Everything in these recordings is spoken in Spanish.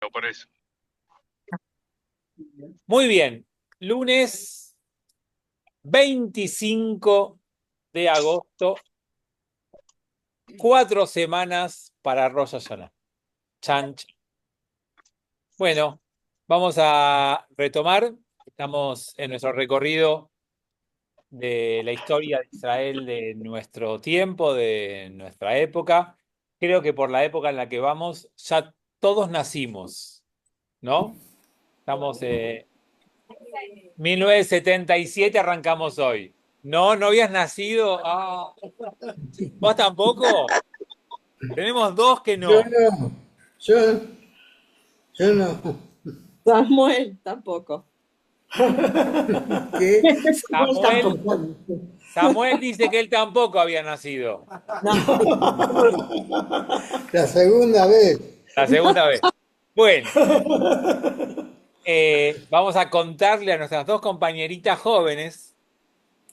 digo, por eso. Muy bien. Lunes 25 de agosto, 4 semanas para Rosh Hashanah. Chan, chan. Bueno, vamos a retomar. Estamos en nuestro recorrido de la historia de Israel de nuestro tiempo, de nuestra época. Creo que por la época en la que vamos, ya todos nacimos, ¿no? Estamos 1977 arrancamos hoy. No, no habías nacido. Ah, ¿vos tampoco? Tenemos dos que Yo no. no, yo, yo no. Samuel tampoco. ¿Qué? Vos Samuel, tampoco. Samuel dice que él tampoco había nacido. No, La segunda vez. La segunda vez. Bueno, vamos a contarle a nuestras dos compañeritas jóvenes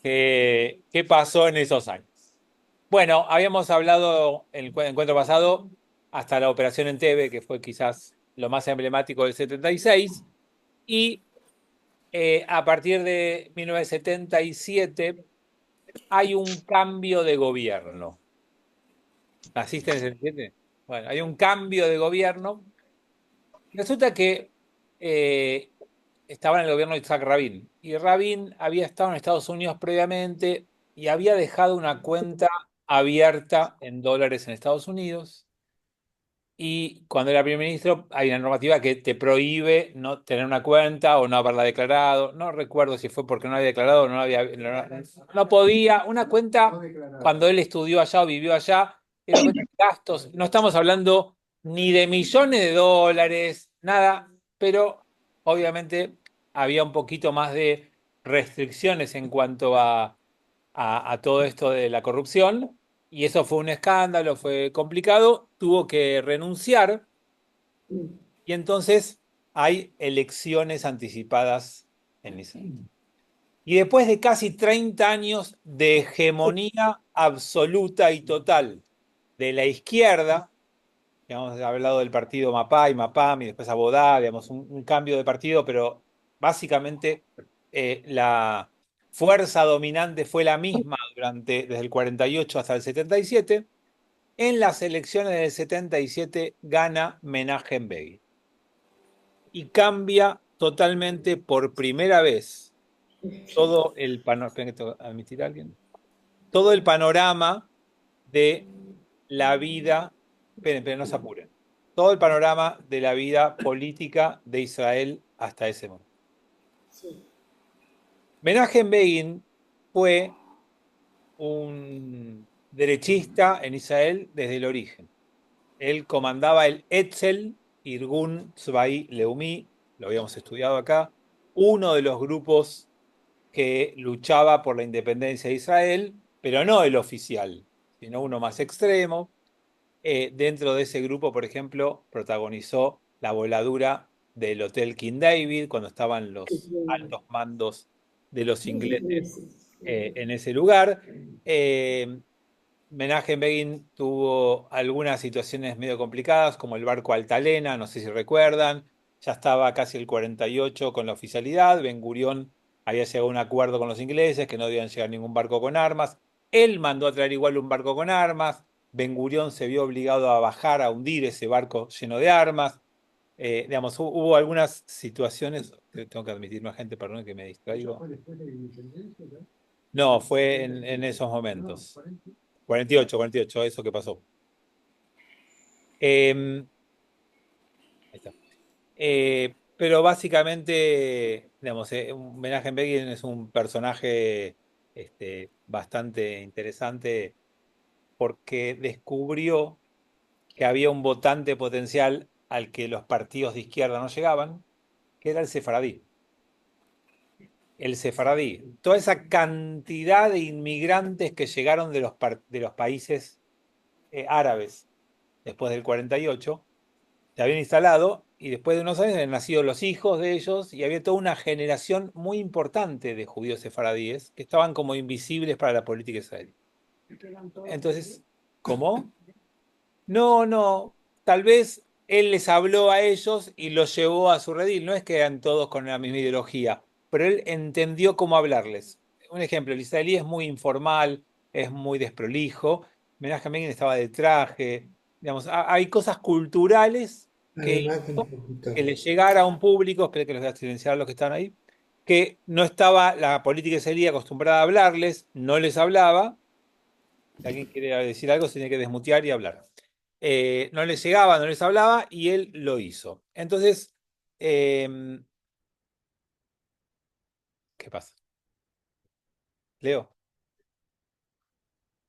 qué pasó en esos años. Bueno, habíamos hablado en el encuentro pasado hasta la operación Entebbe, que fue quizás lo más emblemático del 76, y a partir de 1977 hay un cambio de gobierno. ¿Naciste en el 77? Bueno, hay un cambio de gobierno. Resulta que eh, estaba en el gobierno de Isaac Rabin, y Rabin había estado en Estados Unidos previamente y había dejado una cuenta abierta en dólares en Estados Unidos. Y cuando era primer ministro, hay una normativa que te prohíbe no tener una cuenta o no haberla declarado. No recuerdo si fue porque no había declarado o no podía. Una cuenta, cuando él estudió allá o vivió allá, era una cuenta de gastos. No estamos hablando ni de millones de dólares, nada, pero obviamente había un poquito más de restricciones en cuanto a todo esto de la corrupción, y eso fue un escándalo, fue complicado, tuvo que renunciar, y entonces hay elecciones anticipadas en Israel. Y después de casi 30 años de hegemonía absoluta y total de la izquierda, hemos hablado del partido Mapay, Mapam y después Abodá, digamos, un cambio de partido, pero básicamente la fuerza dominante fue la misma desde el 48 hasta el 77. En las elecciones del 77 gana Menachem Begin y cambia totalmente por primera vez todo el panorama. ¿Admitir a alguien? Todo el panorama de la vida, esperen, no se apuren, todo el panorama de la vida política de Israel hasta ese momento. Menachem Begin fue un derechista en Israel desde el origen. Él comandaba el Etzel, Irgun Tzvai Leumi, lo habíamos estudiado acá, uno de los grupos que luchaba por la independencia de Israel, pero no el oficial, sino uno más extremo. Dentro de ese grupo, por ejemplo, protagonizó la voladura del Hotel King David cuando estaban los altos mandos de los ingleses en ese lugar. Eh, Menachem Begin tuvo algunas situaciones medio complicadas, como el barco Altalena, no sé si recuerdan. Ya estaba casi el 48 con la oficialidad. Ben Gurión había llegado a un acuerdo con los ingleses que no debían llegar ningún barco con armas. Él mandó a traer igual un barco con armas. Ben Gurión se vio obligado a bajar, a hundir ese barco lleno de armas. Digamos, hubo algunas situaciones, tengo que admitir más gente, perdón que me distraigo. No, fue en esos momentos. 48, eso que pasó. Eh, ahí está. Pero básicamente, digamos, un Menachem Begin es un personaje bastante interesante porque descubrió que había un votante potencial al que los partidos de izquierda no llegaban, que era el sefaradí. El sefaradí. Toda esa cantidad de inmigrantes que llegaron de los países árabes después del 48 se habían instalado, y después de unos años habían nacido los hijos de ellos y había toda una generación muy importante de judíos sefaradíes que estaban como invisibles para la política israelí. Entonces, ¿cómo? No, no, tal vez. él les habló a ellos y los llevó a su redil. No es que eran todos con la misma ideología, pero él entendió cómo hablarles. Un ejemplo, el israelí es muy informal, es muy desprolijo. Menachem Begin estaba de traje. Digamos, hay cosas culturales que Además, un hizo poquito. que le llegara a un público, espero que los voy a silenciar a los que están ahí, que no estaba la política israelí acostumbrada a hablarles, no les hablaba. Si alguien quiere decir algo, se tiene que desmutear y hablar. No les llegaba, no les hablaba y él lo hizo. Entonces, ¿qué pasa? Leo.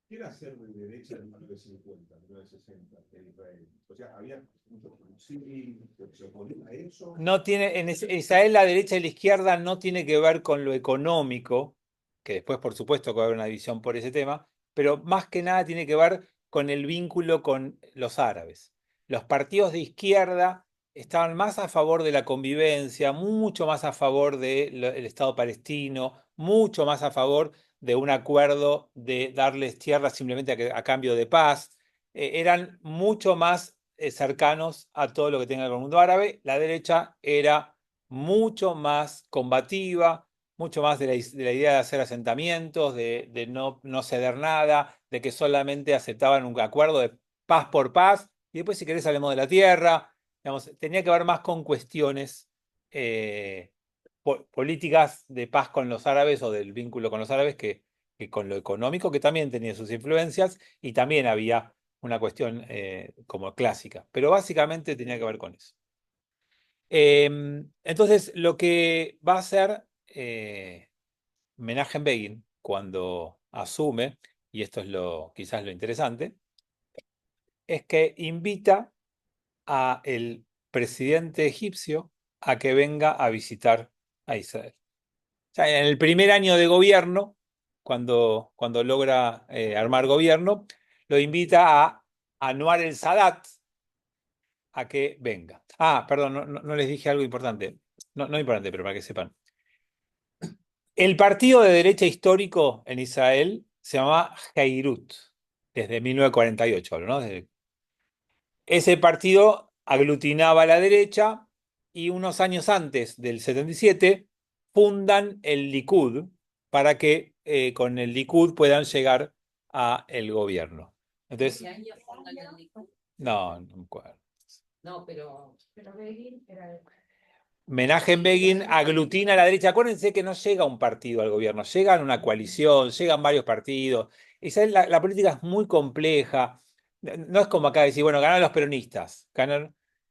¿Qué era ser de derecha en 1950, 1960 en Israel? O sea, había muchos concilios que se oponían a eso. No tiene, en Israel la derecha y la izquierda no tiene que ver con lo económico, que después por supuesto que va a haber una división por ese tema, pero más que nada tiene que ver con el vínculo con los árabes. Los partidos de izquierda estaban más a favor de la convivencia, mucho más a favor del Estado palestino, mucho más a favor de un acuerdo de darles tierra simplemente a cambio de paz. Eran mucho más cercanos a todo lo que tenga con el mundo árabe. La derecha era mucho más combativa, mucho más de la idea de hacer asentamientos, de no ceder nada, de que solamente aceptaban un acuerdo de paz por paz, y después si querés hablemos de la tierra. Digamos, tenía que ver más con cuestiones políticas de paz con los árabes o del vínculo con los árabes que con lo económico, que también tenía sus influencias, y también había una cuestión como clásica, pero básicamente tenía que ver con eso. Entonces, lo que va a hacer Menachem Begin cuando asume, y esto es quizás lo interesante, es que invita a el presidente egipcio a que venga a visitar a Israel. O sea, en el primer año de gobierno, cuando logra armar gobierno, lo invita a Anwar el Sadat a que venga. Ah, perdón, no les dije algo importante. No importante, pero para que sepan. El partido de derecha histórico en Israel se llamaba Heirut, desde 1948, hablo, ¿no? Ese partido aglutinaba a la derecha y unos años antes del 77 fundan el Likud para que con el Likud puedan llegar a el gobierno. Entonces, ¿Qué año fundan el Likud? no me acuerdo. No, pero Begin era. Menachem Begin aglutina a la derecha. Acuérdense que no llega un partido al gobierno, llegan una coalición, llegan varios partidos. La política es muy compleja. No es como acá decir, bueno, ganaron los peronistas.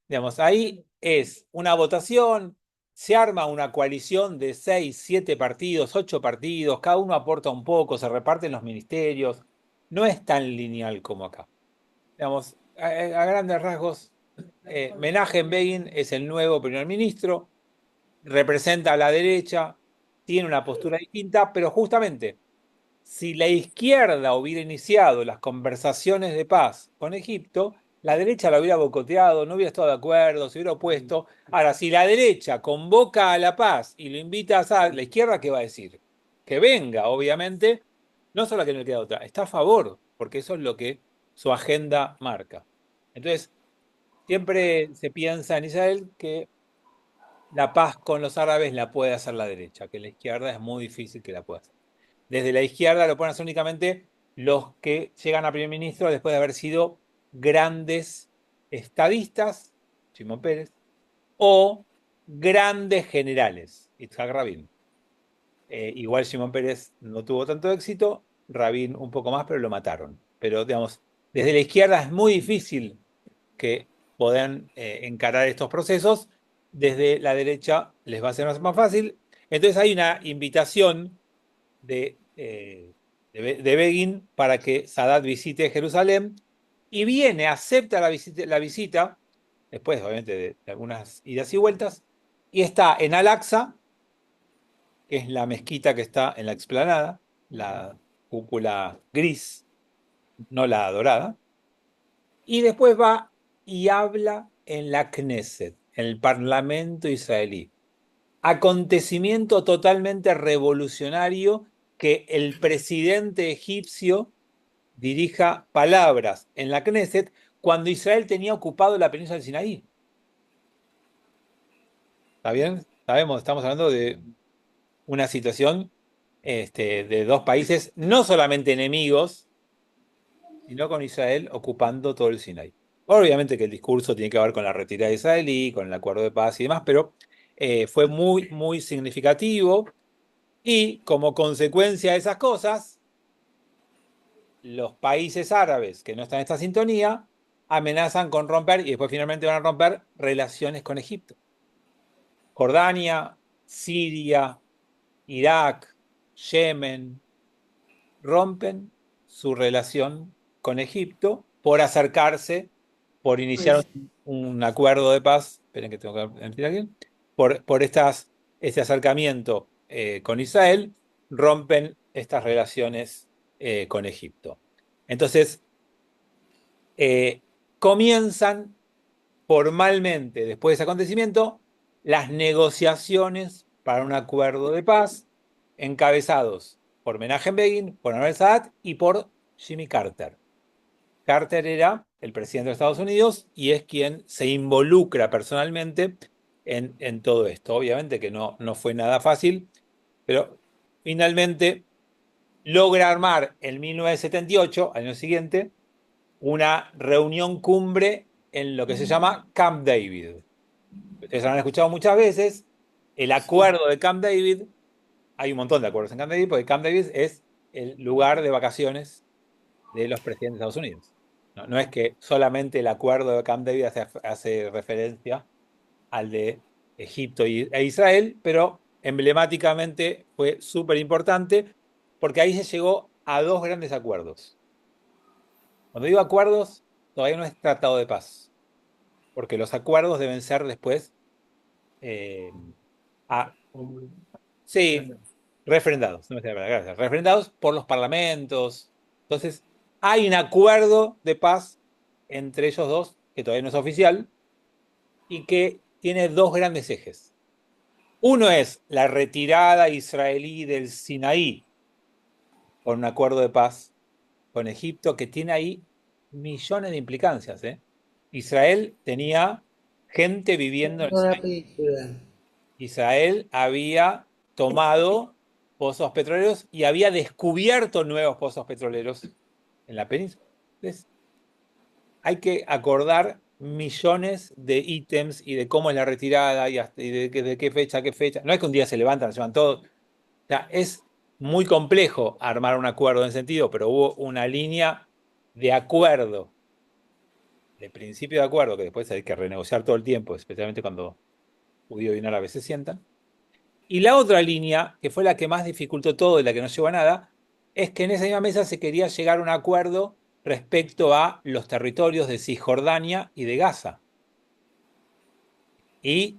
Digamos, ahí es una votación, se arma una coalición de 6, 7 partidos, 8 partidos, cada uno aporta un poco, se reparten los ministerios. No es tan lineal como acá. Digamos, a grandes rasgos, Menachem Begin es el nuevo primer ministro, representa a la derecha, tiene una postura distinta, pero justamente, si la izquierda hubiera iniciado las conversaciones de paz con Egipto, la derecha la hubiera boicoteado, no hubiera estado de acuerdo, se hubiera opuesto. Ahora, si la derecha convoca a la paz y lo invita a Assad, la izquierda, ¿qué va a decir? Que venga, obviamente, no solo que no le queda otra, está a favor, porque eso es lo que su agenda marca. Entonces, siempre se piensa en Israel que la paz con los árabes la puede hacer la derecha, que la izquierda es muy difícil que la pueda hacer. Desde la izquierda lo pueden hacer únicamente los que llegan a primer ministro después de haber sido grandes estadistas, Shimon Peres, o grandes generales, Yitzhak Rabin. Igual Shimon Peres no tuvo tanto éxito, Rabin un poco más, pero lo mataron. Pero digamos, desde la izquierda es muy difícil que puedan encarar estos procesos. Desde la derecha les va a ser más fácil. Entonces hay una invitación de Begin para que Sadat visite Jerusalén y viene, acepta la visita, después obviamente de algunas idas y vueltas, y está en Al-Aqsa, que es la mezquita que está en la explanada, la cúpula gris, no la dorada, y después va y habla en la Knesset, en el Parlamento israelí. Acontecimiento totalmente revolucionario que el presidente egipcio dirija palabras en la Knesset cuando Israel tenía ocupado la península del Sinaí. ¿Está bien? Sabemos, estamos hablando de una situación de dos países no solamente enemigos, sino con Israel ocupando todo el Sinaí. Obviamente que el discurso tiene que ver con la retirada israelí, con el acuerdo de paz y demás, pero fue muy, muy significativo y como consecuencia de esas cosas, los países árabes que no están en esta sintonía amenazan con romper y después finalmente van a romper relaciones con Egipto. Jordania, Siria, Irak, Yemen, rompen su relación con Egipto por acercarse, por iniciar Pues, un acuerdo de paz, esperen que tengo que mentir a alguien, por este acercamiento con Israel, rompen estas relaciones con Egipto. Entonces, comienzan formalmente, después de ese acontecimiento, las negociaciones para un acuerdo de paz encabezados por Menachem Begin, por Anwar Sadat y por Jimmy Carter. Carter era el presidente de Estados Unidos y es quien se involucra personalmente en todo esto. Obviamente que no fue nada fácil, pero finalmente logra armar en 1978, año siguiente, una reunión cumbre en lo que se llama Camp David. Ustedes lo han escuchado muchas veces. El acuerdo de Camp David, hay un montón de acuerdos en Camp David, porque Camp David es el lugar de vacaciones de los presidentes de Estados Unidos. No es que solamente el acuerdo de Camp David hace referencia al de Egipto e Israel, pero emblemáticamente fue súper importante porque ahí se llegó a dos grandes acuerdos. Cuando digo acuerdos, todavía no es tratado de paz, porque los acuerdos deben ser después eh, a- sí, refrendados, no me sale la palabra, gracias, refrendados por los parlamentos. Entonces, hay un acuerdo de paz entre ellos dos, que todavía no es oficial, y que tiene dos grandes ejes. Uno es la retirada israelí del Sinaí con un acuerdo de paz con Egipto, que tiene ahí millones de implicancias, ¿eh? Israel tenía gente viviendo en el toda la Sinaí. película. Israel había tomado pozos petroleros y había descubierto nuevos pozos petroleros en la península. Entonces, hay que acordar millones de ítems y de cómo es la retirada y de qué fecha a qué fecha. No es que un día se levantan, se van todos. O sea, es muy complejo armar un acuerdo en sentido, pero hubo una línea de acuerdo, de principio de acuerdo, que después hay que renegociar todo el tiempo, especialmente cuando judío y árabe se sientan. Y la otra línea, que fue la que más dificultó todo y la que no llegó a nada, es que en esa misma mesa se quería llegar a un acuerdo respecto a los territorios de Cisjordania y de Gaza. Y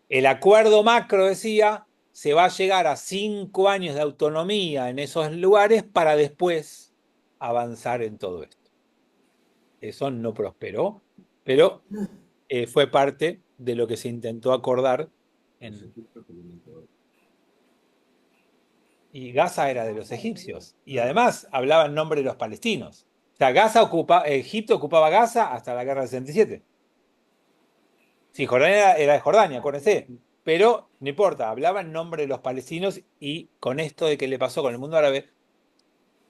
el acuerdo macro decía, se va a llegar a 5 años de autonomía en esos lugares para después avanzar en todo esto. Eso no prosperó, pero fue parte de lo que se intentó acordar en... Y Gaza era de los egipcios. Y además hablaba en nombre de los palestinos. O sea, Egipto ocupaba Gaza hasta la guerra del 67. Sí, Jordania era de Jordania, acuérdense. Pero no importa, hablaba en nombre de los palestinos y con esto de que le pasó con el mundo árabe,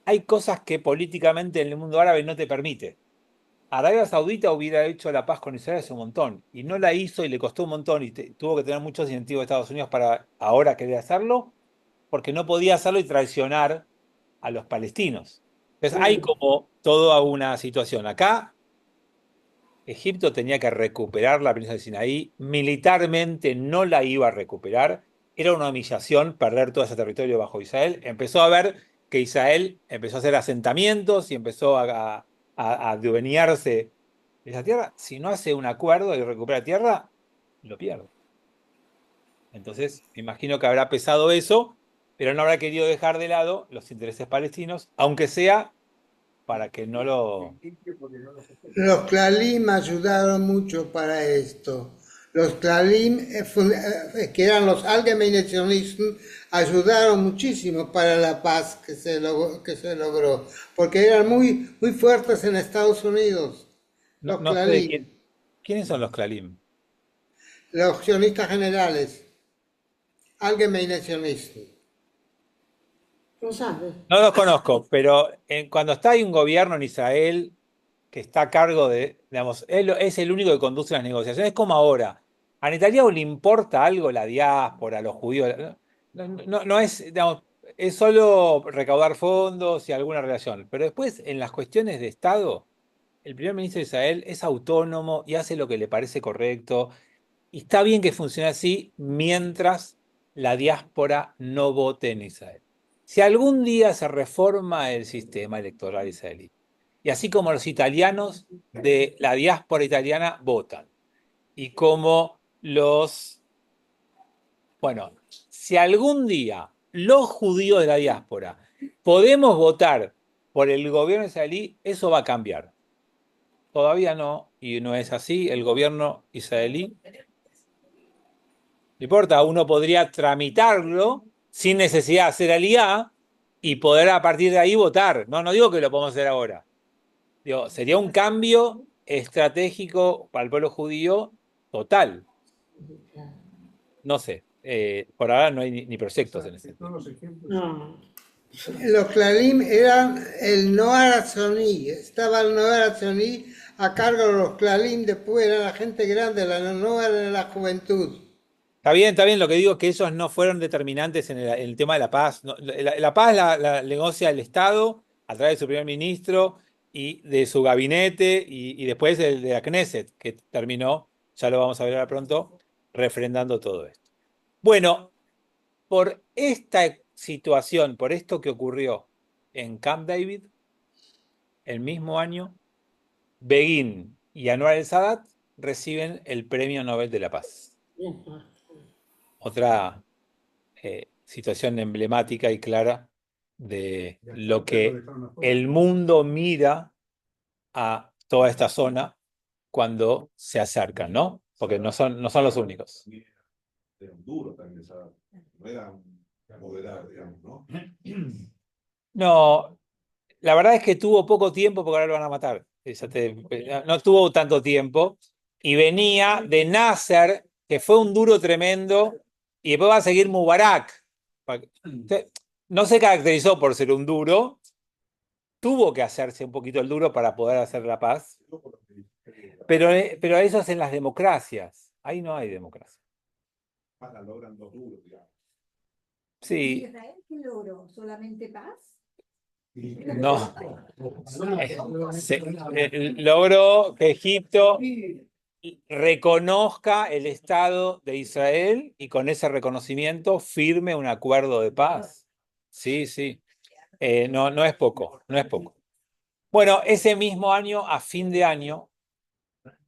hay cosas que políticamente en el mundo árabe no te permite. Arabia Saudita hubiera hecho la paz con Israel hace un montón y no la hizo y le costó un montón y tuvo que tener muchos incentivos de Estados Unidos para ahora querer hacerlo, porque no podía hacerlo y traicionar a los palestinos. Entonces hay como toda una situación. Acá Egipto tenía que recuperar la península de Sinaí, militarmente no la iba a recuperar, era una humillación perder todo ese territorio bajo Israel. Empezó a ver que Israel empezó a hacer asentamientos y empezó a adueñarse de esa tierra. Si no hace un acuerdo y recupera tierra, lo pierde. Entonces, me imagino que habrá pesado eso, pero no habrá querido dejar de lado los intereses palestinos, aunque sea para que no lo... Los Klalim ayudaron mucho para esto. Los Klalim, que eran los Allgemeine Zionisten, ayudaron muchísimo para la paz que se logró, porque eran muy, muy fuertes en Estados Unidos. Los no sé de Clalim, quiénes son los Klalim. los sionistas generales, Allgemeine Zionisten. ¿No sabes? No los conozco, pero cuando está hay un gobierno en Israel que está a cargo de, digamos, él es el único que conduce las negociaciones, es como ahora. ¿A Netanyahu le importa algo la diáspora, los judíos? No es, digamos, es solo recaudar fondos y alguna relación. Pero después, en las cuestiones de Estado, el primer ministro de Israel es autónomo y hace lo que le parece correcto. Y está bien que funcione así mientras la diáspora no vote en Israel. Si algún día se reforma el sistema electoral israelí, y así como los italianos de la diáspora italiana votan, y como bueno, si algún día los judíos de la diáspora podemos votar por el gobierno israelí, eso va a cambiar. Todavía no, y no es así. El gobierno israelí, no importa, uno podría tramitarlo sin necesidad de hacer aliyá y poder a partir de ahí votar. No digo que lo podemos hacer ahora. Digo, sería un cambio estratégico para el pueblo judío total. No sé, por ahora no hay ni proyectos en ese sentido. Todos los ejemplos. No. Los Clalim eran el Noar Atzoní, estaba el Noar Atzoní a cargo de los Clalim, después era la gente grande, la Noar era la juventud. Está bien, lo que digo es que ellos no fueron determinantes en el tema de la paz. La paz la negocia el Estado a través de su primer ministro y de su gabinete y después el de la Knesset, que terminó, ya lo vamos a ver ahora pronto, refrendando todo esto. Bueno, por esta situación, por esto que ocurrió en Camp David, el mismo año, Begin y Anwar el-Sadat reciben el Premio Nobel de la Paz. Otra situación emblemática y clara de lo que el mundo mira a toda esta zona cuando se acercan, ¿no? Porque no son los únicos. Era un duro también, no era un moderado, digamos, ¿no? No, la verdad es que tuvo poco tiempo porque ahora lo van a matar. No tuvo tanto tiempo y venía de Nasser, que fue un duro tremendo, y después va a seguir Mubarak. No se caracterizó por ser un duro, tuvo que hacerse un poquito el duro para poder hacer la paz, pero eso es en las democracias. Ahí no hay democracia. La logran dos duros, digamos. Sí, ¿Israel qué logró? ¿Solamente paz? no. Logró que Egipto reconozca el Estado de Israel y con ese reconocimiento firme un acuerdo de paz. Sí, sí. No es poco, no es poco. Bueno, ese mismo año, a fin de año,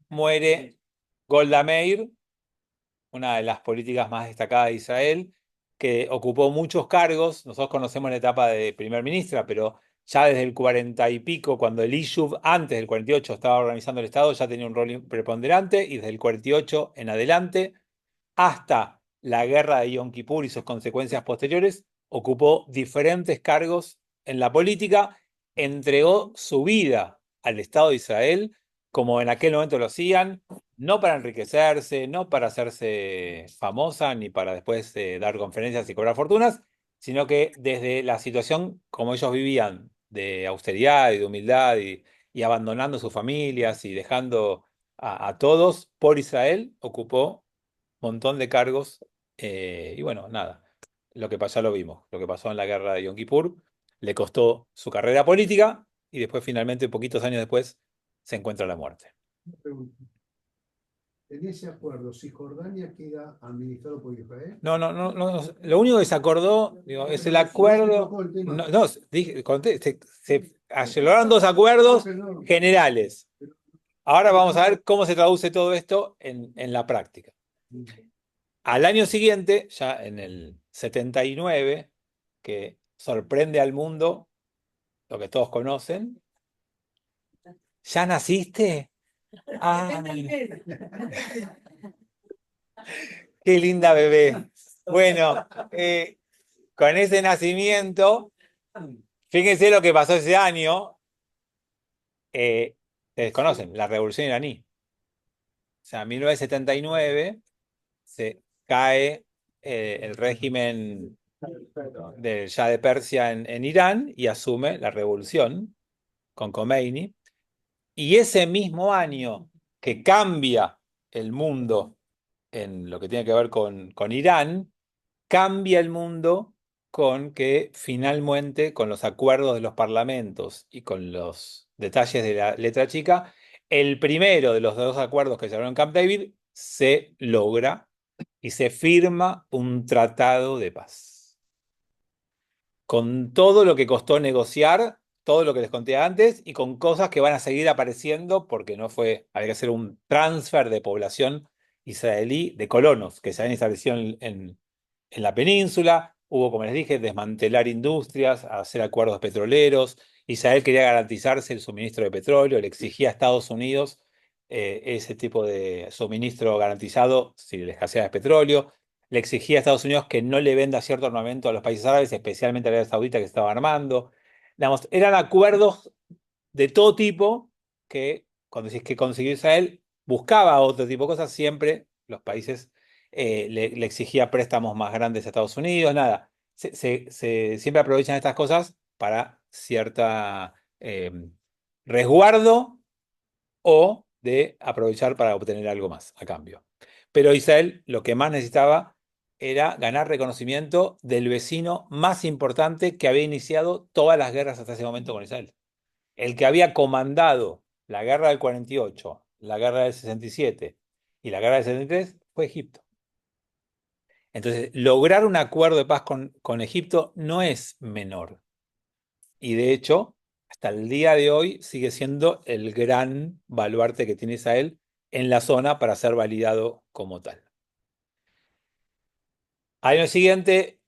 muere Golda Meir, una de las políticas más destacadas de Israel, que ocupó muchos cargos. Nosotros conocemos la etapa de primer ministra, pero ya desde el 40 y pico, cuando el Yishuv, antes del 48, estaba organizando el Estado, ya tenía un rol preponderante, y desde el 48 en adelante, hasta la guerra de Yom Kippur y sus consecuencias posteriores, ocupó diferentes cargos en la política, entregó su vida al Estado de Israel, como en aquel momento lo hacían, no para enriquecerse, no para hacerse famosa, ni para después dar conferencias y cobrar fortunas, sino que desde la situación como ellos vivían, de austeridad y de humildad y abandonando sus familias y dejando a todos por Israel, ocupó un montón de cargos. Y bueno, nada, lo que pasó ya lo vimos, lo que pasó en la guerra de Yom Kippur, le costó su carrera política y después finalmente, poquitos años después, se encuentra la muerte. En ese acuerdo, Cisjordania queda administrado por Israel. No, lo único que se acordó, digo, es el acuerdo. Se lograron dos acuerdos generales. Ahora vamos a ver cómo se traduce todo esto en la práctica. Al año siguiente, ya en el 79, que sorprende al mundo, lo que todos conocen. ¿Ya naciste? Ah, qué linda bebé. Bueno, con ese nacimiento, fíjense lo que pasó ese año. Ustedes conocen, la revolución iraní. O sea, en 1979 se cae el régimen del Shah de Persia en Irán y asume la revolución con Khomeini. Y ese mismo año que cambia el mundo en lo que tiene que ver con Irán, cambia el mundo con que finalmente, con los acuerdos de los parlamentos y con los detalles de la letra chica, el primero de los dos acuerdos que se hablaron en Camp David se logra y se firma un tratado de paz. Con todo lo que costó negociar, todo lo que les conté antes, y con cosas que van a seguir apareciendo porque no fue, había que hacer un transfer de población israelí, de colonos que se habían establecido en la península. Hubo, como les dije, desmantelar industrias, hacer acuerdos petroleros. Israel quería garantizarse el suministro de petróleo, le exigía a Estados Unidos ese tipo de suministro garantizado si le escaseaba el petróleo. Le exigía a Estados Unidos que no le venda cierto armamento a los países árabes, especialmente a Arabia Saudita que se estaba armando. Digamos, eran acuerdos de todo tipo que, cuando decís que consiguió Israel, buscaba otro tipo de cosas, siempre los países le exigía préstamos más grandes a Estados Unidos, nada. Siempre aprovechan estas cosas para cierta resguardo o de aprovechar para obtener algo más a cambio. Pero Israel lo que más necesitaba era ganar reconocimiento del vecino más importante que había iniciado todas las guerras hasta ese momento con Israel. El que había comandado la guerra del 48, la guerra del 67 y la guerra del 73 fue Egipto. Entonces, lograr un acuerdo de paz con Egipto no es menor. Y de hecho, hasta el día de hoy sigue siendo el gran baluarte que tiene Israel en la zona para ser validado como tal. Al año siguiente,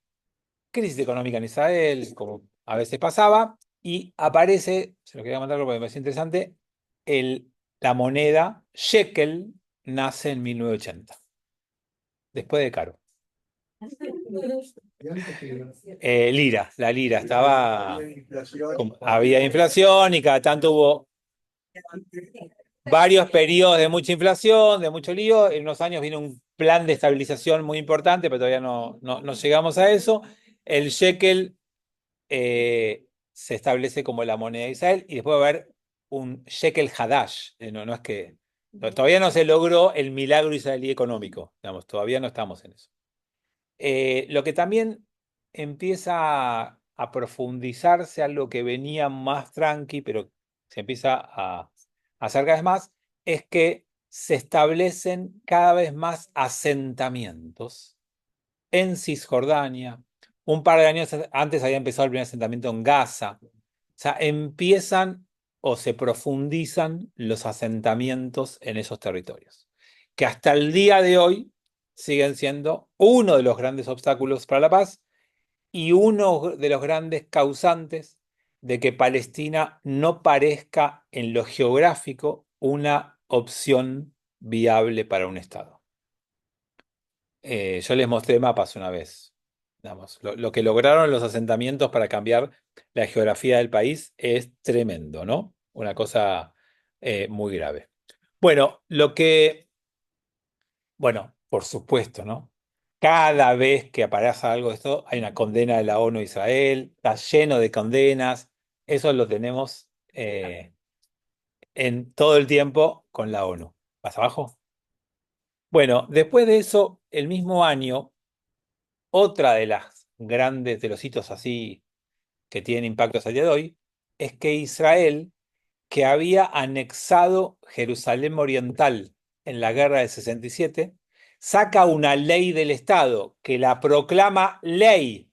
crisis económica en Israel, como a veces pasaba, y aparece, se lo quería mandar porque me parece interesante, la moneda shekel nace en 1980, después de Caro. Y antes que La lira estaba, Había inflación. había inflación y cada tanto hubo varios periodos de mucha inflación, de mucho lío. En unos años vino un plan de estabilización muy importante, pero todavía no llegamos a eso. El shekel se establece como la moneda de Israel y después va a haber un shekel hadash. No es que todavía no se logró el milagro israelí económico, digamos, todavía no estamos en eso. Lo que también empieza a profundizarse, algo que venía más tranqui, pero se empieza a hacer cada vez más, es que se establecen cada vez más asentamientos en Cisjordania. Un par de años antes había empezado el primer asentamiento en Gaza. O sea, empiezan o se profundizan los asentamientos en esos territorios, que hasta el día de hoy siguen siendo uno de los grandes obstáculos para la paz y uno de los grandes causantes de que Palestina no parezca en lo geográfico una opción viable para un Estado. Yo les mostré mapas una vez. Digamos, lo que lograron los asentamientos para cambiar la geografía del país es tremendo, ¿no? Una cosa muy grave. Bueno, por supuesto, ¿no? Cada vez que aparece algo de esto, hay una condena de la ONU a Israel, está lleno de condenas. Eso lo tenemos en todo el tiempo con la ONU. ¿Vas abajo? Bueno, después de eso, el mismo año, otra de las grandes, de los hitos así que tienen impacto hasta el día de hoy, es que Israel, que había anexado Jerusalén Oriental en la guerra del 67, saca una ley del Estado que la proclama ley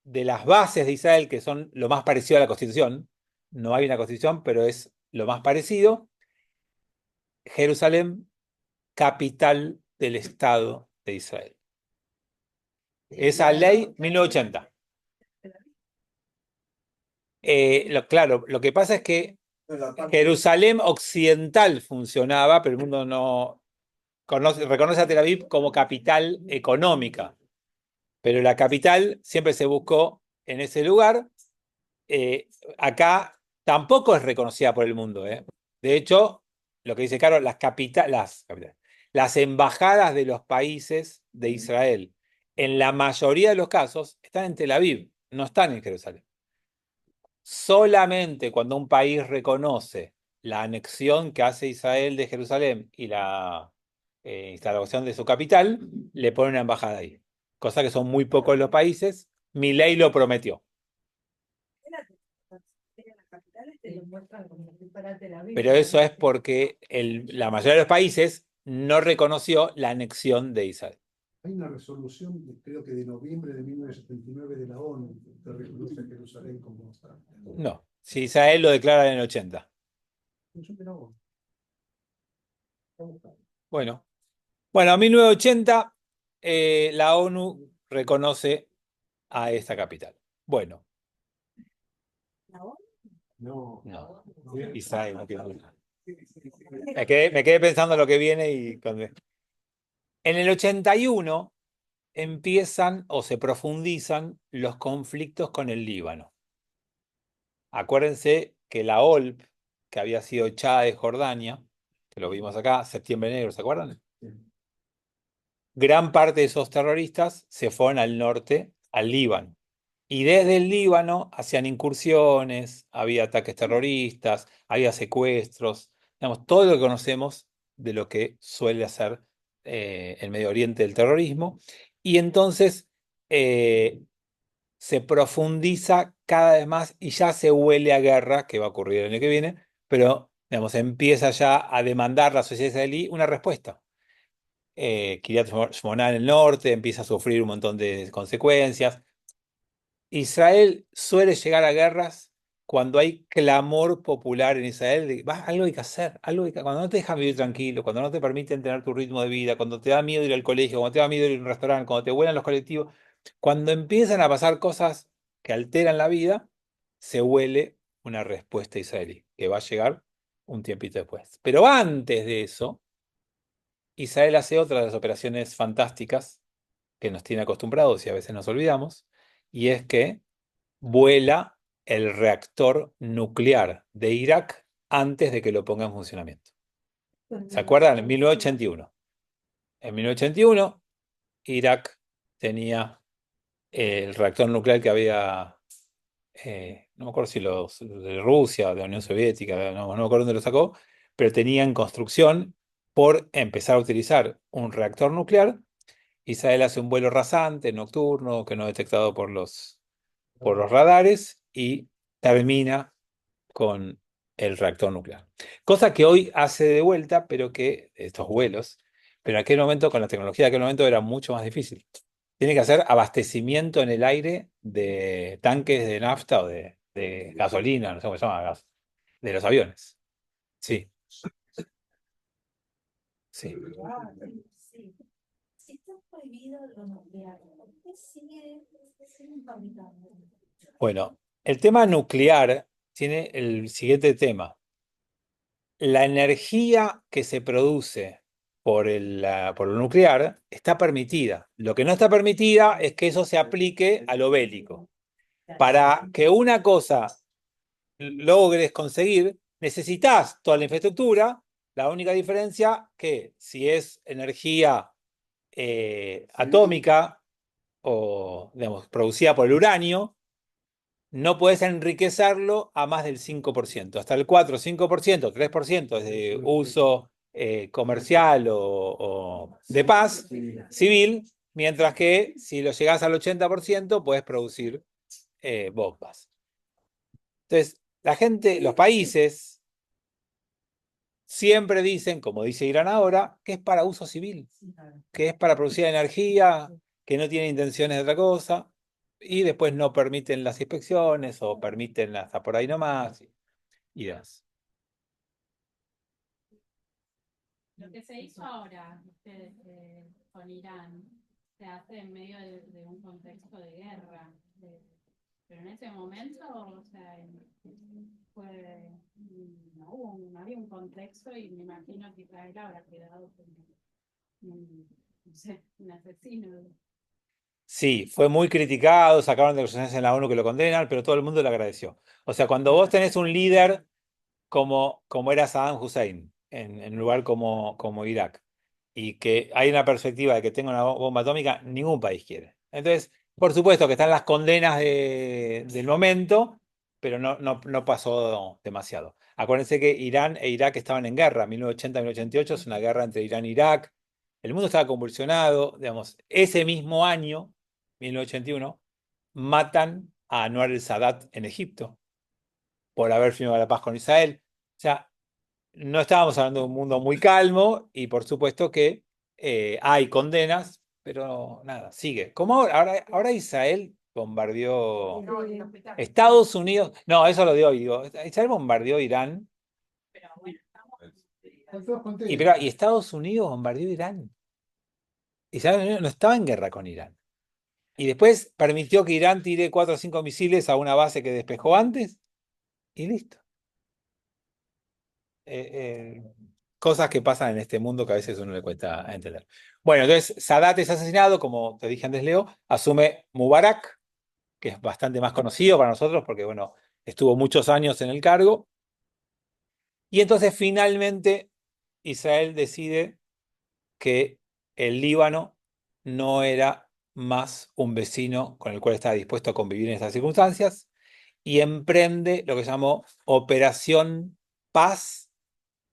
de las bases de Israel, que son lo más parecido a la Constitución. No hay una Constitución, pero es lo más parecido. Jerusalén, capital del Estado de Israel. Esa ley, 1980. Claro, lo que pasa es que Jerusalén occidental funcionaba, pero el mundo no reconoce a Tel Aviv como capital económica. Pero la capital siempre se buscó en ese lugar. Acá tampoco es reconocida por el mundo. De hecho, lo que dice Caro, las embajadas de los países de Israel, en la mayoría de los casos, están en Tel Aviv, no están en Jerusalén. Solamente cuando un país reconoce la anexión que hace Israel de Jerusalén y la instalación de su capital, le pone una embajada ahí. Cosa que son muy pocos los países. Milei lo prometió. Las capitales te lo muestran como si fuera Tel Aviv. Pero eso es porque la mayoría de los países no reconoció la anexión de Israel. Hay una resolución, creo que de noviembre de 1979 de la ONU, que reconoce a Jerusalén como Estado. No, si Israel lo declara en el 80. Resolución de la ONU. Bueno, en 1980 la ONU reconoce a esta capital. Bueno, No. no, Israel no tiene duda. Me quedé pensando lo que viene y en el 81 empiezan o se profundizan los conflictos con el Líbano. Acuérdense que la OLP, que había sido echada de Jordania, que lo vimos acá, Septiembre Negro, ¿se acuerdan? Gran parte de esos terroristas se fueron al norte, al Líbano. Y desde el Líbano hacían incursiones, había ataques terroristas, había secuestros, digamos, todo lo que conocemos de lo que suele hacer el Medio Oriente del terrorismo. Y entonces se profundiza cada vez más y ya se huele a guerra, que va a ocurrir el año que viene, pero digamos, empieza ya a demandar la sociedad israelí una respuesta. Kiryat Shmona en el norte empieza a sufrir un montón de consecuencias. Israel suele llegar a guerras cuando hay clamor popular en Israel de algo hay que hacer, cuando no te dejan vivir tranquilo, cuando no te permiten tener tu ritmo de vida, cuando te da miedo ir al colegio, cuando te da miedo ir a un restaurante, cuando te vuelan los colectivos, cuando empiezan a pasar cosas que alteran la vida, se huele una respuesta israelí, que va a llegar un tiempito después. Pero antes de eso, Israel hace otra de las operaciones fantásticas que nos tiene acostumbrados y a veces nos olvidamos, y es que vuela el reactor nuclear de Irak antes de que lo ponga en funcionamiento. ¿Se acuerdan? En 1981. En 1981, Irak tenía el reactor nuclear que había, no me acuerdo si de Rusia, de la Unión Soviética, no me acuerdo dónde lo sacó, pero tenía en construcción por empezar a utilizar un reactor nuclear. Israel hace un vuelo rasante nocturno que no es detectado por los radares y termina con el reactor nuclear. Cosa que hoy hace de vuelta, pero que estos vuelos, pero en aquel momento, con la tecnología de aquel momento, era mucho más difícil. Tiene que hacer abastecimiento en el aire de tanques de nafta o de gasolina, no sé cómo se llama, de los aviones. Sí, sí. Sí. Si está prohibido lo nuclear, ¿por qué siguen fabricando? Bueno, el tema nuclear tiene el siguiente tema. La energía que se produce por lo nuclear está permitida. Lo que no está permitida es que eso se aplique a lo bélico. Para que una cosa logres conseguir, necesitas toda la infraestructura. La única diferencia que si es energía atómica o digamos, producida por el uranio, no puedes enriquecerlo a más del 5%. Hasta el 4, 5%, 3% es de uso comercial o de paz civil, mientras que si lo llegas al 80%, puedes producir bombas. Entonces, la gente, los países, siempre dicen, como dice Irán ahora, que es para uso civil, que es para producir energía, que no tiene intenciones de otra cosa, y después no permiten las inspecciones o permiten hasta por ahí nomás y demás. Lo que se hizo ahora con Irán se hace en medio de un contexto de guerra, pero en ese momento, o sea, no había un contexto y me imagino que Israel habrá quedado como un asesino. Sí, fue muy criticado, sacaron declaraciones en la ONU que lo condenan, pero todo el mundo le agradeció. O sea, cuando vos tenés un líder como era Saddam Hussein, en un lugar como Irak, y que hay una perspectiva de que tenga una bomba atómica, ningún país quiere. Entonces, por supuesto que están las condenas del momento, pero no pasó demasiado. Acuérdense que Irán e Irak estaban en guerra, 1980-1988 es una guerra entre Irán e Irak. El mundo estaba convulsionado, digamos, ese mismo año, 1981, matan a Anwar el-Sadat en Egipto por haber firmado la paz con Israel. O sea, no estábamos hablando de un mundo muy calmo y por supuesto que hay condenas, pero nada, sigue. Como ahora Israel bombardeó Estados Unidos, no, eso lo dio hoy, digo, Israel bombardeó Irán Pero bueno, estamos. Están todos contentos. y Estados Unidos bombardeó Irán. Israel no estaba en guerra con Irán. Y después permitió que Irán tire 4 o 5 misiles a una base que despejó antes y listo. Cosas que pasan en este mundo que a veces uno le cuesta entender. Bueno, entonces Sadat es asesinado, como te dije antes, Leo, asume Mubarak, que es bastante más conocido para nosotros porque, bueno, estuvo muchos años en el cargo. Y entonces finalmente Israel decide que el Líbano no era más un vecino con el cual estaba dispuesto a convivir en estas circunstancias y emprende lo que llamó Operación Paz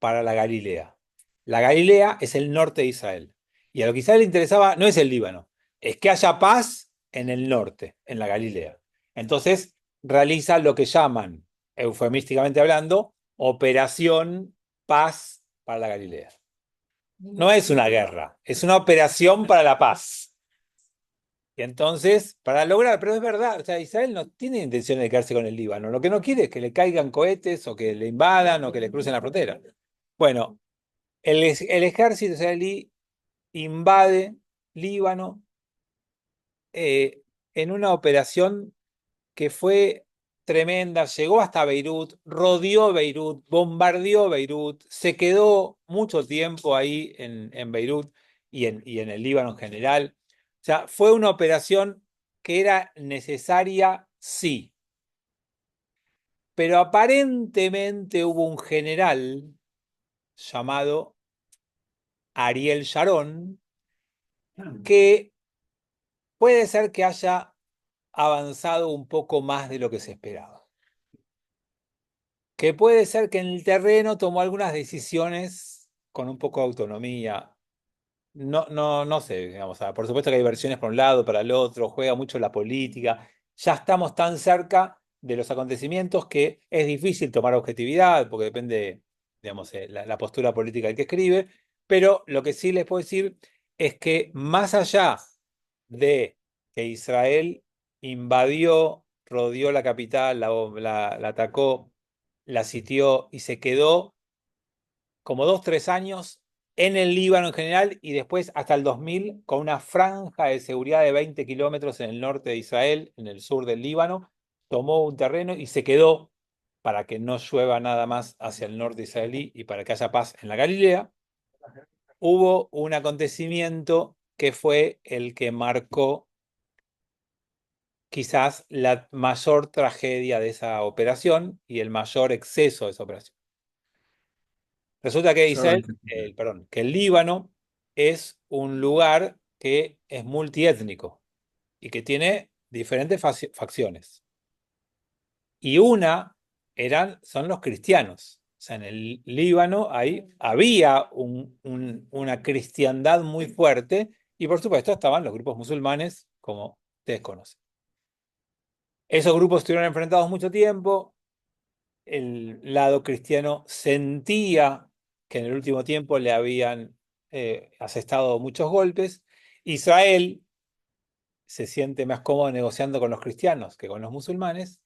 para la Galilea. La Galilea es el norte de Israel. Y a lo que a Israel le interesaba no es el Líbano, es que haya paz en el norte, en la Galilea. Entonces realiza lo que llaman, eufemísticamente hablando, Operación Paz para la Galilea. No es una guerra, es una operación para la paz. Y entonces, para lograr, pero es verdad, o sea, Israel no tiene intención de quedarse con el Líbano. Lo que no quiere es que le caigan cohetes o que le invadan o que le crucen la frontera. Bueno, el ejército israelí invade Líbano en una operación que fue tremenda, llegó hasta Beirut, rodeó Beirut, bombardeó Beirut, se quedó mucho tiempo ahí en Beirut y en el Líbano en general. O sea, fue una operación que era necesaria, sí. Pero aparentemente hubo un general llamado Ariel Sharon que puede ser que haya avanzado un poco más de lo que se esperaba. Que puede ser que en el terreno tomó algunas decisiones con un poco de autonomía. No sé, digamos, por supuesto que hay versiones para un lado, para el otro, juega mucho la política. Ya estamos tan cerca de los acontecimientos que es difícil tomar objetividad, porque depende, digamos, la postura política del que escribe. Pero lo que sí les puedo decir es que más allá de que Israel invadió, rodeó la capital, la atacó, la sitió y se quedó como 2, 3 años en el Líbano en general y después hasta el 2000 con una franja de seguridad de 20 kilómetros en el norte de Israel, en el sur del Líbano, tomó un terreno y se quedó para que no llueva nada más hacia el norte israelí y para que haya paz en la Galilea. Hubo un acontecimiento que fue el que marcó quizás la mayor tragedia de esa operación y el mayor exceso de esa operación. Resulta que Israel, perdón, que el Líbano es un lugar que es multiétnico y que tiene diferentes facciones. Y son los cristianos. O sea, en el Líbano había una cristiandad muy fuerte y por supuesto estaban los grupos musulmanes, como ustedes conocen. Esos grupos estuvieron enfrentados mucho tiempo. El lado cristiano sentía que en el último tiempo le habían asestado muchos golpes. Israel se siente más cómodo negociando con los cristianos que con los musulmanes.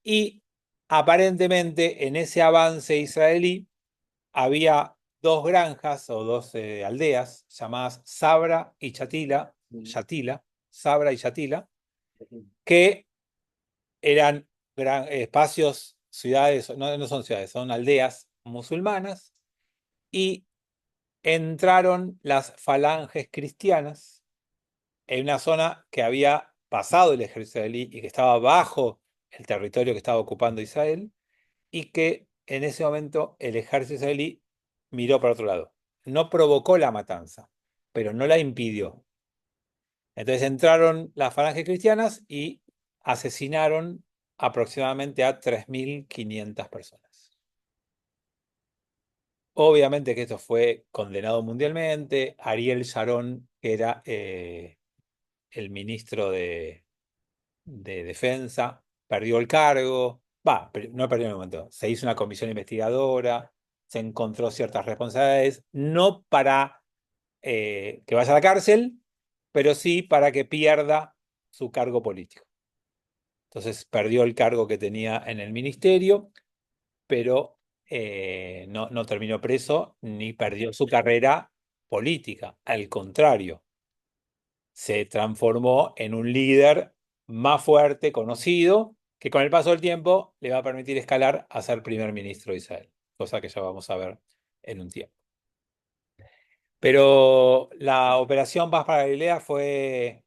Y aparentemente en ese avance israelí había 2 granjas o 2 aldeas llamadas Sabra y Yatila, Sabra y Yatila, que eran espacios, ciudades, no son ciudades, son aldeas musulmanas, y entraron las falanges cristianas en una zona que había pasado el ejército israelí y que estaba bajo el territorio que estaba ocupando Israel, y que en ese momento el ejército israelí miró para otro lado. No provocó la matanza, pero no la impidió. Entonces entraron las falanges cristianas y asesinaron aproximadamente a 3.500 personas. Obviamente que esto fue condenado mundialmente. Ariel Sharon, que era el ministro de Defensa, perdió el cargo. No perdió en el momento. Se hizo una comisión investigadora, se encontró ciertas responsabilidades, no para que vaya a la cárcel, pero sí para que pierda su cargo político. Entonces perdió el cargo que tenía en el ministerio, pero no terminó preso ni perdió su carrera política. Al contrario, se transformó en un líder más fuerte, conocido, que con el paso del tiempo le va a permitir escalar a ser primer ministro de Israel, cosa que ya vamos a ver en un tiempo. Pero la operación Paz para Galilea fue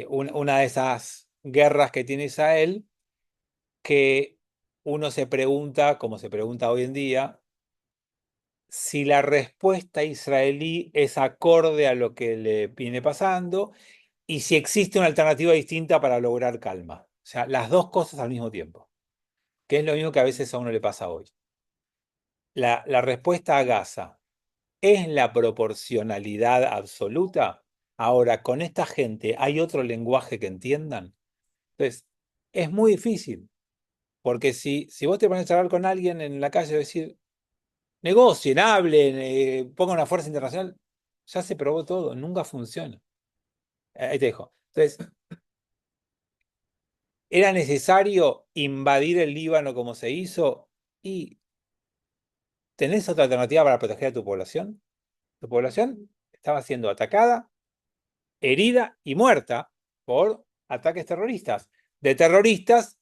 una de esas guerras que tiene Israel, que uno se pregunta, como se pregunta hoy en día, si la respuesta israelí es acorde a lo que le viene pasando y si existe una alternativa distinta para lograr calma. O sea, las dos cosas al mismo tiempo, que es lo mismo que a veces a uno le pasa hoy. La respuesta a Gaza es la proporcionalidad absoluta. Ahora, con esta gente, ¿hay otro lenguaje que entiendan? Entonces, es muy difícil, porque si vos te pones a charlar con alguien en la calle y decir, negocien, hablen, pongan una fuerza internacional, ya se probó todo, nunca funciona. Ahí te dejo. Entonces, ¿era necesario invadir el Líbano como se hizo? ¿Y tenés otra alternativa para proteger a tu población? Tu población estaba siendo atacada, herida y muerta por ataques terroristas. De terroristas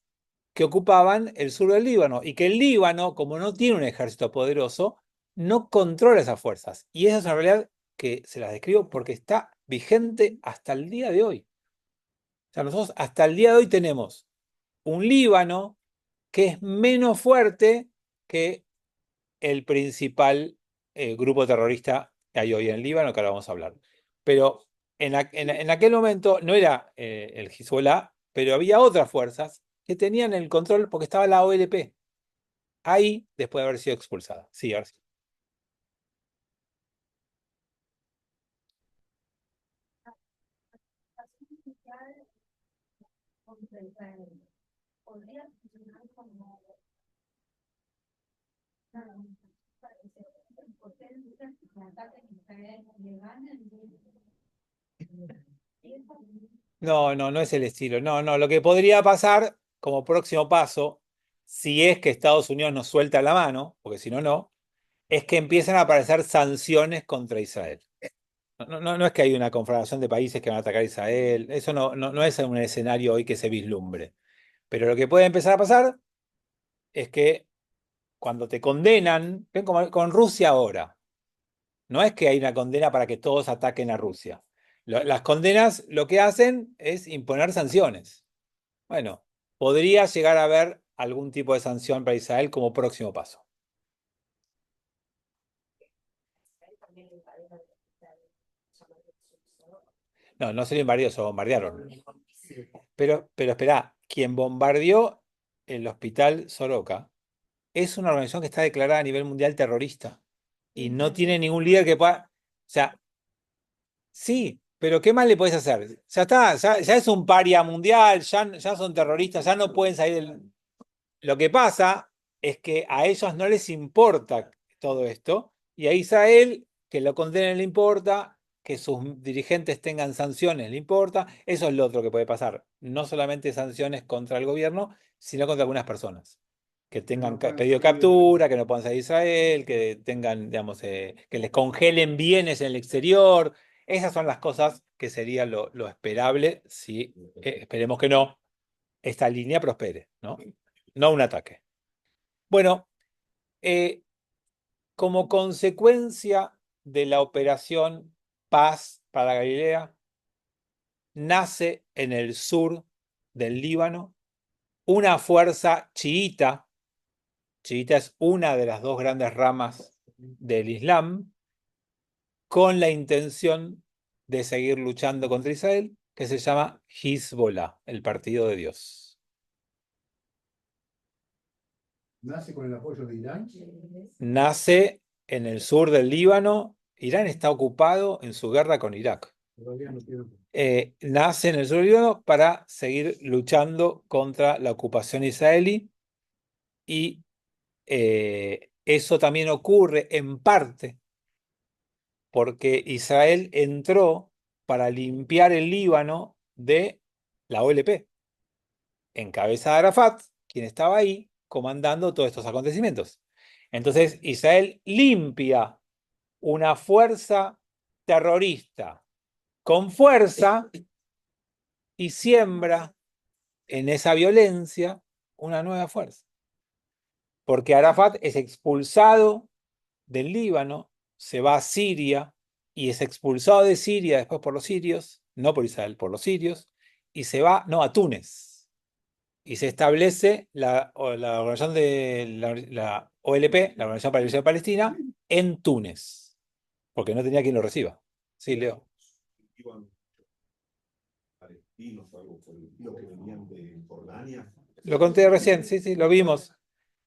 que ocupaban el sur del Líbano y que el Líbano, como no tiene un ejército poderoso, no controla esas fuerzas. Y esa es una realidad que se las describo porque está vigente hasta el día de hoy. O sea, nosotros hasta el día de hoy tenemos un Líbano que es menos fuerte que el principal grupo terrorista que hay hoy en Líbano, que ahora vamos a hablar. Pero en aquel momento no era el Hezbollah, pero había otras fuerzas que tenían el control porque estaba la OLP ahí después de haber sido expulsada. Sí, ahora sí. Contra Israel. Podría funcionar como potencia que ataque a Israel le ganen. No es el estilo. No. Lo que podría pasar como próximo paso, si es que Estados Unidos nos suelta la mano, porque si no, no, es que empiezan a aparecer sanciones contra Israel. No es que hay una confederación de países que van a atacar a Israel. Eso no es un escenario hoy que se vislumbre. Pero lo que puede empezar a pasar es que cuando te condenan, ven como con Rusia ahora, no es que hay una condena para que todos ataquen a Rusia. Las condenas lo que hacen es imponer sanciones. Bueno, podría llegar a haber algún tipo de sanción para Israel como próximo paso. No se lo invadió, se lo bombardearon. Pero espera, quien bombardeó el hospital Soroka es una organización que está declarada a nivel mundial terrorista y no tiene ningún líder que pueda. O sea, sí, pero ¿qué más le podés hacer? Ya está, ya es un paria mundial, ya son terroristas, ya no pueden salir del. Lo que pasa es que a ellos no les importa todo esto y a Israel, que lo condenen le importa, que sus dirigentes tengan sanciones le importa. Eso es lo otro que puede pasar. No solamente sanciones contra el gobierno, sino contra algunas personas que tengan pedido captura, que no puedan salir de Israel, que tengan, digamos, que les congelen bienes en el exterior. Esas son las cosas que sería lo esperable si, esperemos que no, esta línea prospere, ¿no? No un ataque. Bueno, como consecuencia de la operación Paz para Galilea, nace en el sur del Líbano una fuerza chiita chiita es una de las dos grandes ramas del Islam, con la intención de seguir luchando contra Israel, que se llama Hezbollah, el Partido de Dios. Nace con el apoyo de Irán. Nace en el sur del Líbano. Irán está ocupado en su guerra con Irak. Todavía no tiene. Nace en el sur del Líbano para seguir luchando contra la ocupación israelí, y eso también ocurre en parte porque Israel entró para limpiar el Líbano de la OLP, en cabeza de Arafat, quien estaba ahí comandando todos estos acontecimientos. Entonces Israel limpia una fuerza terrorista con fuerza y siembra en esa violencia una nueva fuerza. Porque Arafat es expulsado del Líbano, se va a Siria y es expulsado de Siria después por los sirios, no por Israel, por los sirios, y se va, no, a Túnez. Y se establece la organización de la OLP, la Organización para la Liberación de Palestina, en Túnez, porque no tenía quien lo reciba. Sí, Leo. Iban palestinos o algo por el estilo que venían de Jordania. Lo conté recién, sí, lo vimos.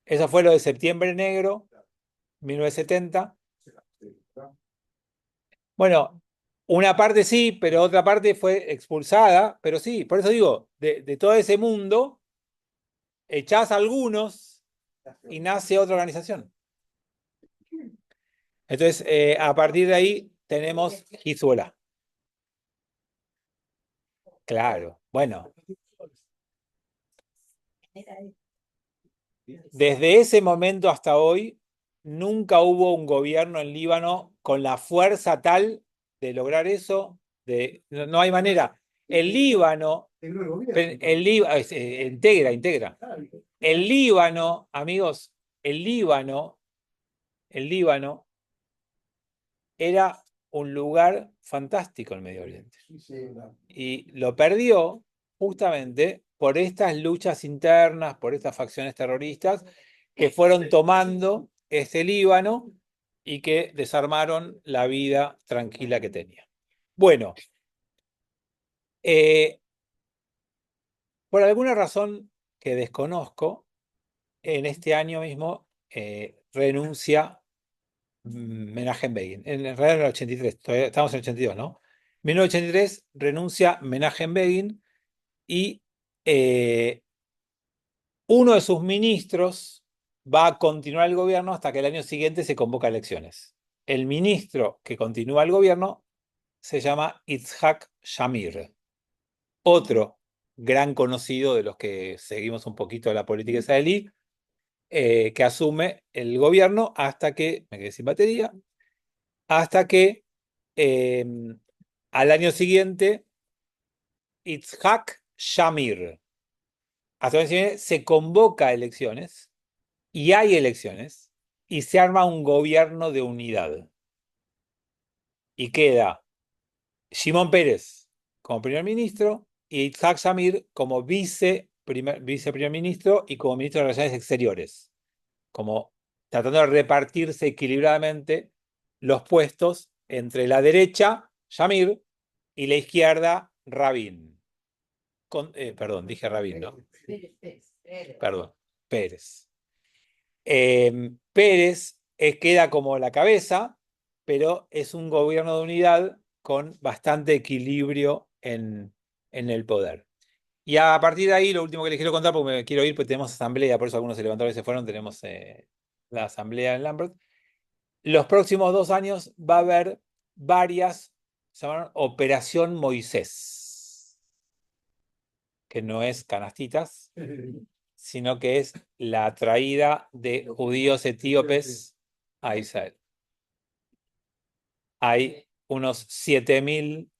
Eso fue lo de Septiembre Negro, 1970. Bueno, una parte sí, pero otra parte fue expulsada, pero sí, por eso digo, de todo ese mundo, echás a algunos y nace otra organización. Entonces, a partir de ahí tenemos Hezbollah. Claro, bueno, desde ese momento hasta hoy, nunca hubo un gobierno en Líbano con la fuerza tal de lograr eso. No hay manera. El Líbano, integra. El Líbano, amigos, el Líbano era un lugar fantástico en Medio Oriente. Y lo perdió justamente por estas luchas internas, por estas facciones terroristas que fueron tomando este Líbano y que desarmaron la vida tranquila que tenía. Bueno, por alguna razón que desconozco, en este año mismo renuncia Menachem Begin. En realidad en el 83, todavía estamos en el 82, ¿no? En 1983 renuncia Menachem Begin y uno de sus ministros va a continuar el gobierno hasta que el año siguiente se convoca elecciones. El ministro que continúa el gobierno se llama Itzhak Shamir, otro gran conocido de los que seguimos un poquito la política israelí, que asume el gobierno hasta que, me quedé sin batería, hasta que al año siguiente Itzhak Shamir, hasta el año siguiente se convoca a elecciones y hay elecciones y se arma un gobierno de unidad y queda Shimon Peres como primer ministro y Itzhak Shamir como viceprimer ministro y como ministro de Relaciones Exteriores, como tratando de repartirse equilibradamente los puestos entre la derecha, Shamir, y la izquierda, Rabin. Perdón, dije Rabin, ¿no? Perdón, Pérez. Pérez queda como la cabeza, pero es un gobierno de unidad con bastante equilibrio en el poder. Y a partir de ahí, lo último que les quiero contar, porque me quiero ir, porque tenemos asamblea, por eso algunos se levantaron y se fueron, tenemos la asamblea en Lambert. Los próximos 2 años va a haber varias, se llaman Operación Moisés, que no es canastitas, sino que es la traída de judíos etíopes a Israel. Hay unos 7.000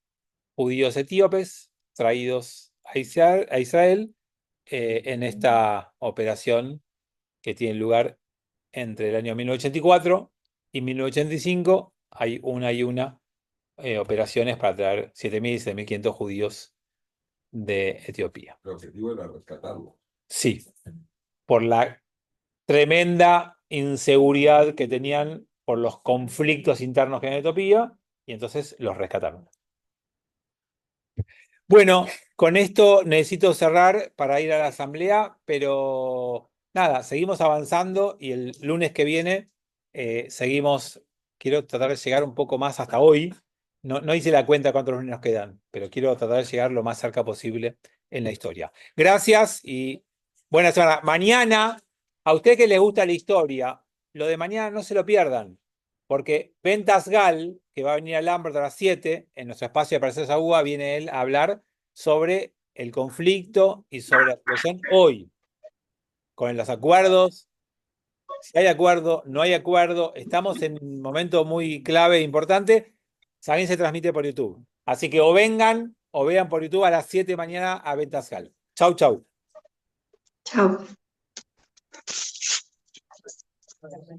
judíos etíopes traídos a Israel en esta operación que tiene lugar entre el año 1984 y 1985. Hay una operaciones para traer 7.000 y 7.500 judíos de Etiopía. El objetivo era rescatarlo. Sí, por la tremenda inseguridad que tenían por los conflictos internos que hay en Etiopía, y entonces los rescataron. Bueno, con esto necesito cerrar para ir a la asamblea, pero nada, seguimos avanzando y el lunes que viene seguimos. Quiero tratar de llegar un poco más hasta hoy. No hice la cuenta cuántos lunes nos quedan, pero quiero tratar de llegar lo más cerca posible en la historia. Gracias y buena semana. Mañana, a usted que les gusta la historia, lo de mañana no se lo pierdan, porque Ventas Gal, que va a venir a Lambert a las 7, en nuestro espacio de Pareceres Agua, viene él a hablar sobre el conflicto y sobre la situación hoy, con los acuerdos. Si hay acuerdo, no hay acuerdo, estamos en un momento muy clave e importante. También se transmite por YouTube. Así que o vengan o vean por YouTube a las 7 de mañana a Ventas Gal. Chau, chau. Chao.